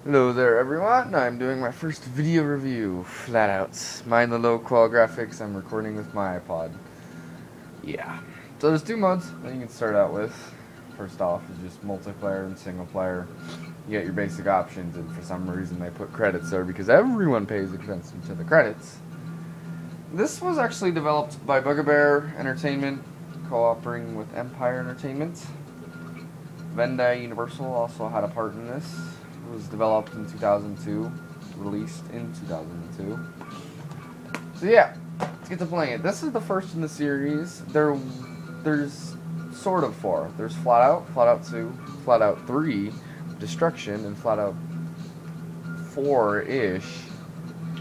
Hello there everyone, I'm doing my first video review, Flatout. Mind the low qual graphics, I'm recording with my iPod. Yeah. So there's two modes that you can start out with. First off is just multiplayer and single player. You get your basic options, and for some reason they put credits there because everyone pays attention to the credits. This was actually developed by Bugbear Entertainment, cooperating with Empire Entertainment. Bandai Universal also had a part in this. It was developed in 2002, released in 2002. So yeah, let's get to playing it. This is the first in the series. There's sort of four. There's Flatout, Flatout 2, Flatout 3, Destruction, and Flatout 4-ish,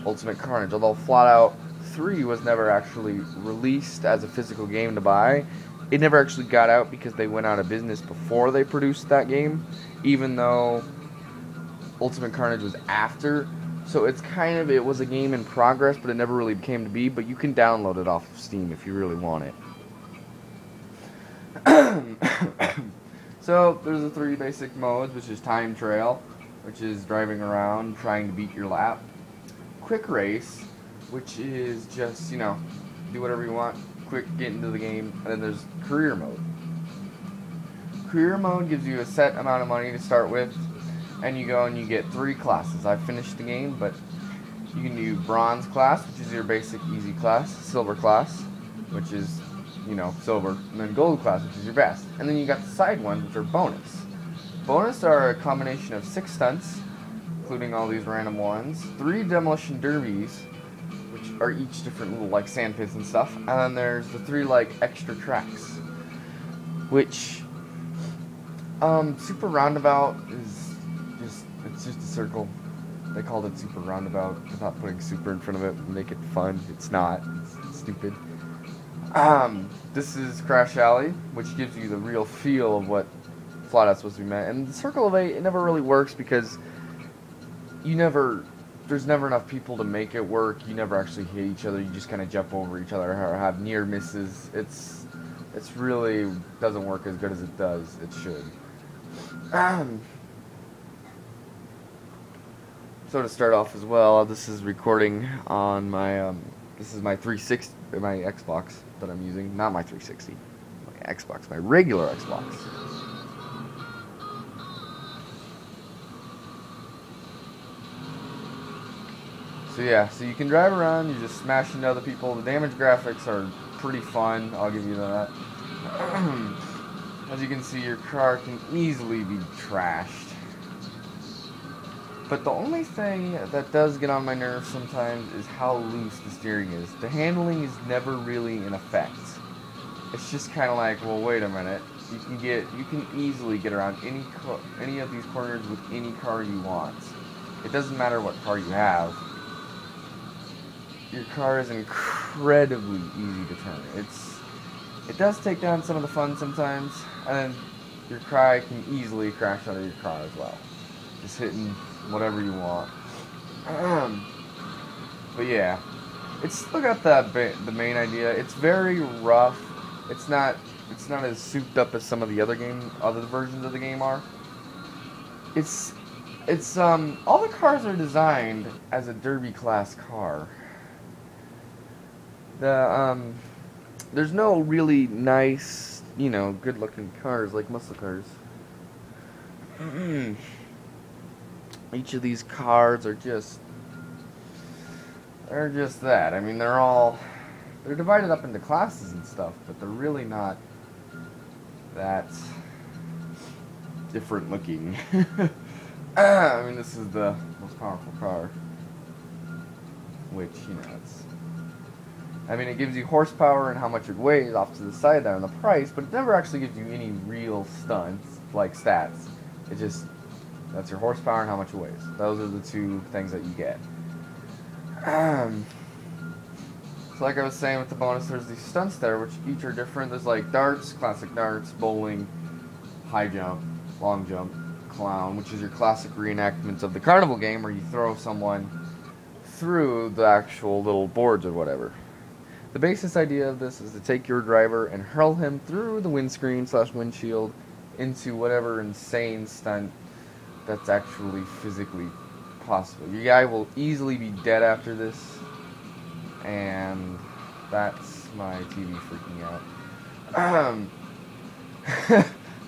Ultimate Carnage. Although Flatout 3 was never actually released as a physical game to buy. It never actually got out because they went out of business before they produced that game, even though Ultimate Carnage was after. So it was a game in progress, but it never really came to be. But you can download it off of Steam if you really want it. So there's the three basic modes, which is Time Trial, which is driving around trying to beat your lap. Quick Race, which is just, do whatever you want, quick, get into the game. And then there's Career Mode. Career Mode gives you a set amount of money to start with, and you go and you get three classes. I've finished the game, but you can do Bronze class, which is your basic easy class, Silver class, which is, silver, and then Gold class, which is your best. And then you got the side ones, which are bonus. Bonus are a combination of 6 stunts, including all these random ones, 3 demolition derbies, which are each different little sand pits and stuff, and then there's the 3 extra tracks, which Super Roundabout is it's just a circle. They called it Super Roundabout without putting super in front of it and make it fun. It's not. It's stupid. This is Crash Alley, which gives you the real feel of what Flatout's supposed to be meant. And the Circle of 8, it never really works because there's never enough people to make it work. You never actually hit each other. You just kind of jump over each other or have near misses. It's really doesn't work as good as it does. It should. So to start off as well, this is recording on my this is my 360, my Xbox that I'm using, not my 360, my Xbox, my regular Xbox. So yeah, so you can drive around, you just smash into other people. The damage graphics are pretty fun, I'll give you that. As you can see, your car can easily be trashed. But the only thing that does get on my nerves sometimes is how loose the steering is. The handling is never really in effect. It's just kind of like, well, wait a minute. You can easily get around any of these corners with any car you want. It doesn't matter what car you have. Your car is incredibly easy to turn. It does take down some of the fun sometimes, and then your car can easily crash out of your car as well. Just hitting whatever you want. But yeah, it's still got the main idea. It's very rough. It's not as souped up as some of the other versions of the game are. It's all the cars are designed as a derby class car. There's no really nice, good looking cars like muscle cars. Each of these cars are just that. I mean, they're divided up into classes and stuff, but they're really not that different looking. I mean, this is the most powerful car, which, it gives you horsepower and how much it weighs off to the side there on the price, but it never actually gives you any real stunts, like stats. That's your horsepower and how much it weighs. Those are the two things that you get. So like I was saying with the bonus, there's these stunts there, which each are different. There's darts, classic darts, bowling, high jump, long jump, clown, which is your classic reenactment of the carnival game where you throw someone through the actual little boards or whatever. The basis idea of this is to take your driver and hurl him through the windscreen/windshield into whatever insane stunt that's actually physically possible. Your guy will easily be dead after this, and that's my TV freaking out.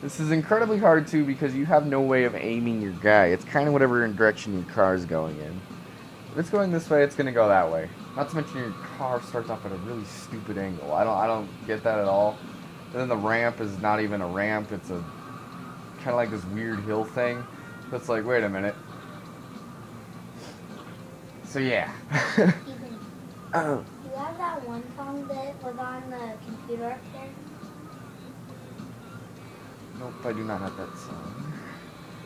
This is incredibly hard too because you have no way of aiming your guy. It's kind of whatever direction your car is going in. If it's going this way, it's going to go that way. Not to mention your car starts off at a really stupid angle. I don't get that at all. And then the ramp is not even a ramp. It's a kind of like this weird hill thing. So it's like, wait a minute. So yeah. Ethan, you have that one song that was on the computer up there? Nope, I do not have that song.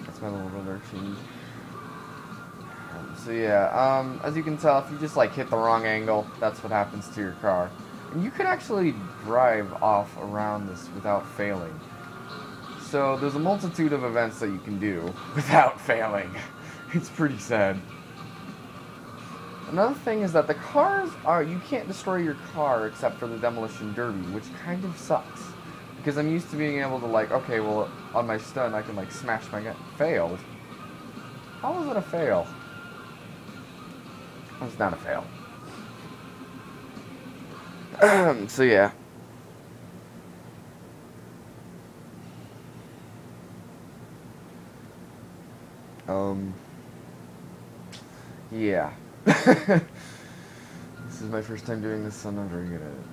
That's my little brother changed. So yeah, as you can tell, if you just like hit the wrong angle, that's what happens to your car. And you can actually drive off around this without failing. So there's a multitude of events that you can do without failing. It's pretty sad. Another thing is that the cars are, you can't destroy your car except for the demolition derby, which kind of sucks. Because I'm used to being able to like, okay, well, on my stunt I can like smash my gun. Failed? How was it a fail? It was not a fail. So yeah. Yeah. This is my first time doing this, so I'm not very good at it.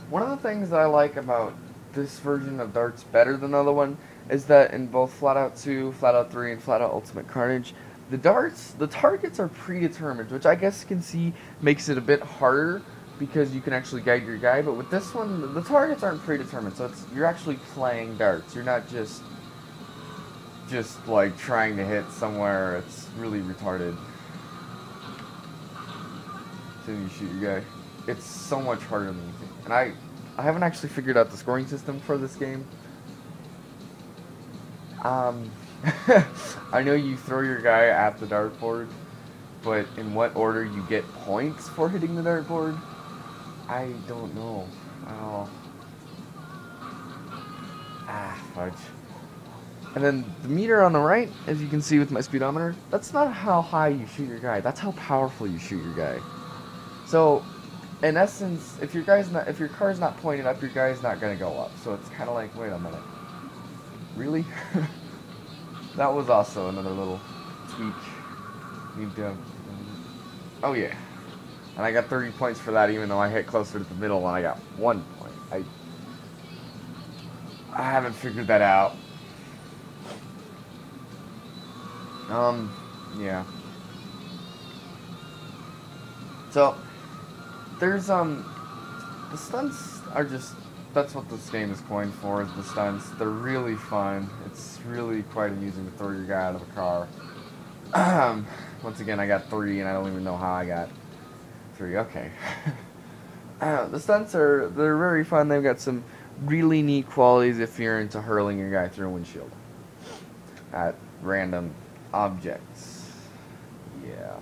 One of the things that I like about this version of darts better than the other one is that in both Flatout 2, Flatout 3, and Flatout Ultimate Carnage, the targets are predetermined, which I guess you can see makes it a bit harder because you can actually guide your guy, but with this one, the targets aren't predetermined, so you're actually playing darts. You're not just like trying to hit somewhere. It's really retarded. So you shoot your guy. It's so much harder than you think. And I haven't actually figured out the scoring system for this game. I know you throw your guy at the dartboard, but in what order you get points for hitting the dartboard, I don't know. Fudge. And then the meter on the right, as you can see with my speedometer, that's not how high you shoot your guy. That's how powerful you shoot your guy. So, in essence, if your car's not pointed up, your guy's not gonna go up. So it's kind of like, wait a minute, really? That was also another little tweak. Oh yeah, and I got 30 points for that, even though I hit closer to the middle and I got 1 point. I haven't figured that out. Yeah. So, there's, the stunts are just, that's what this game is coined for, is the stunts. They're really fun. It's really quite amusing to throw your guy out of a car. Once again, I got 3, and I don't even know how I got 3. Okay. The stunts they're very fun. They've got some really neat qualities if you're into hurling your guy through a windshield at random objects. Yeah.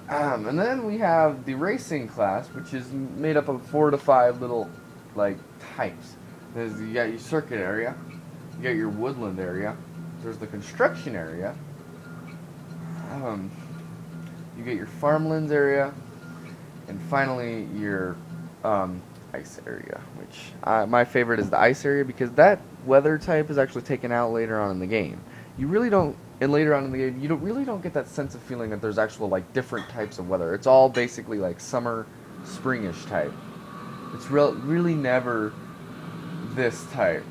And then we have the racing class, which is made up of 4 to 5 little, like, types. You got your circuit area, you got your woodland area, there's the construction area, you get your farmlands area, and finally your ice area, which my favorite is the ice area because that weather type is actually taken out later on in the game. You really don't, and later on in the game, you really don't get that sense of feeling that there's actual like different types of weather. It's all basically like summer, springish type. It's really never this type.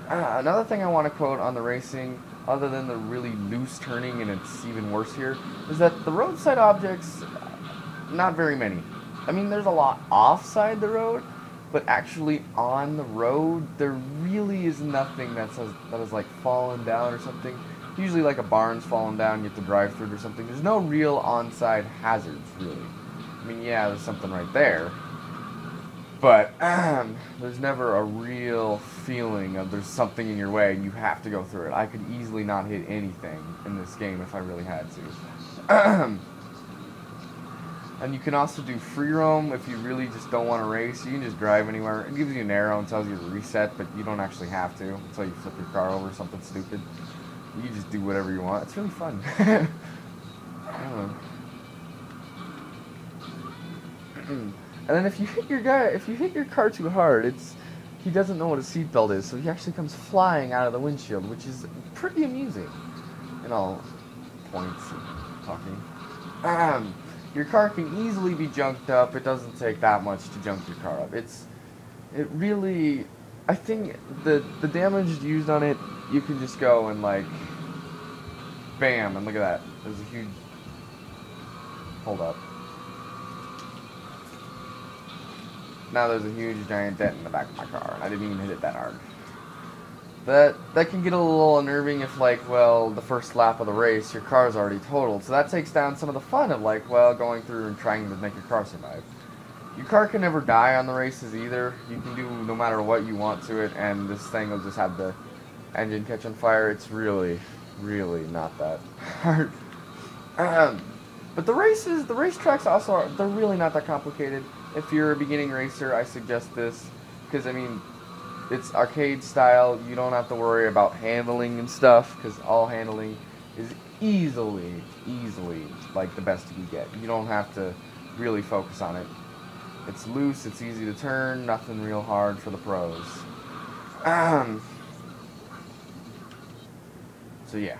Another thing I want to quote on the racing, other than the really loose turning, and it's even worse here, is that the roadside objects, not very many. I mean, there's a lot offside the road, but actually on the road, there really is nothing that has like fallen down or something. Usually like a barn's fallen down, you have to drive through it or something. There's no real on-side hazards, really. I mean, yeah, there's something right there, but there's never a real feeling of there's something in your way and you have to go through it. I could easily not hit anything in this game if I really had to. And you can also do free roam if you really just don't want to race. You can just drive anywhere. It gives you an arrow and tells you to reset, but you don't actually have to until you flip your car over or something stupid. You just do whatever you want. It's really fun. I don't know. And then if you hit your car too hard, he doesn't know what a seatbelt is, so he actually comes flying out of the windshield, which is pretty amusing in all points of talking. Your car can easily be junked up. It doesn't take that much to junk your car up. It really, I think the damage used on it, you can just go and like, bam, and look at that. There's a huge, hold up. Now there's a huge giant dent in the back of my car, and I didn't even hit it that hard. That can get a little unnerving if, like, well, the first lap of the race, your car's already totaled. So that takes down some of the fun of, like, well, going through and trying to make your car survive. Your car can never die on the races either. You can do no matter what you want to it, and this thing will just have the engine catch on fire. It's really, really not that hard. But the racetracks also they're really not that complicated. If you're a beginning racer, I suggest this, because, I mean, it's arcade style. You don't have to worry about handling and stuff, because all handling is easily, like, the best you can get. You don't have to really focus on it. It's loose, it's easy to turn, nothing real hard for the pros. So, yeah.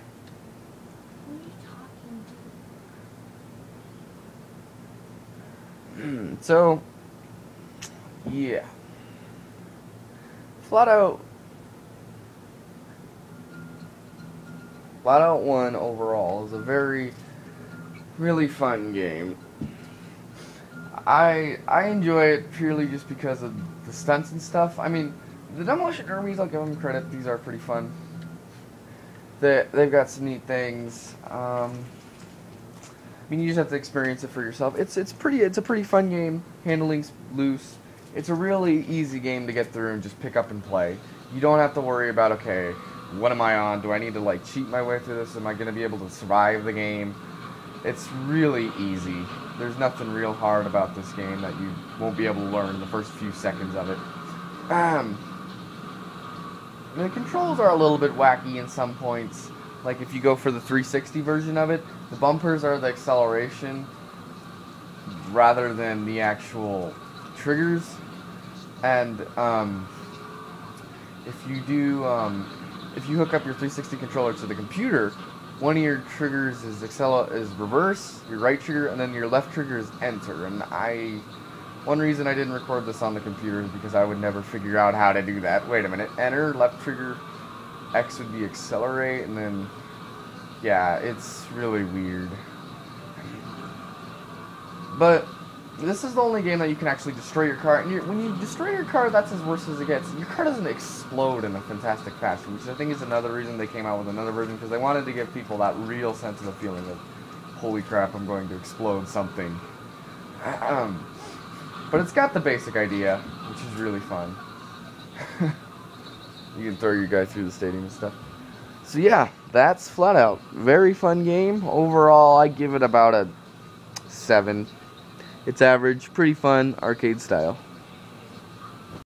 So, yeah. Flatout 1 overall is a really fun game. I enjoy it purely just because of the stunts and stuff. I mean, the demolition derbies, I'll give them credit, these are pretty fun. They've got some neat things. I mean, you just have to experience it for yourself. It's a pretty fun game. Handling's loose. It's a really easy game to get through and just pick up and play. You don't have to worry about, okay, what am I on? Do I need to, like, cheat my way through this? Am I going to be able to survive the game? It's really easy. There's nothing real hard about this game that you won't be able to learn in the first few seconds of it. The controls are a little bit wacky in some points. Like, if you go for the 360 version of it, the bumpers are the acceleration rather than the actual triggers. And if you hook up your 360 controller to the computer, one of your triggers is reverse, your right trigger, and then your left trigger is enter. And one reason I didn't record this on the computer is because I would never figure out how to do that. Wait a minute, enter, left trigger, X would be accelerate, and then, yeah, it's really weird. But this is the only game that you can actually destroy your car. And when you destroy your car, that's as worse as it gets. Your car doesn't explode in a fantastic fashion, which I think is another reason they came out with another version, because they wanted to give people that real sense of the feeling of, holy crap, I'm going to explode something. But it's got the basic idea, which is really fun. You can throw your guy through the stadium and stuff. So yeah, that's Flatout. Very fun game. Overall, I give it about a 7. It's average, pretty fun, arcade style.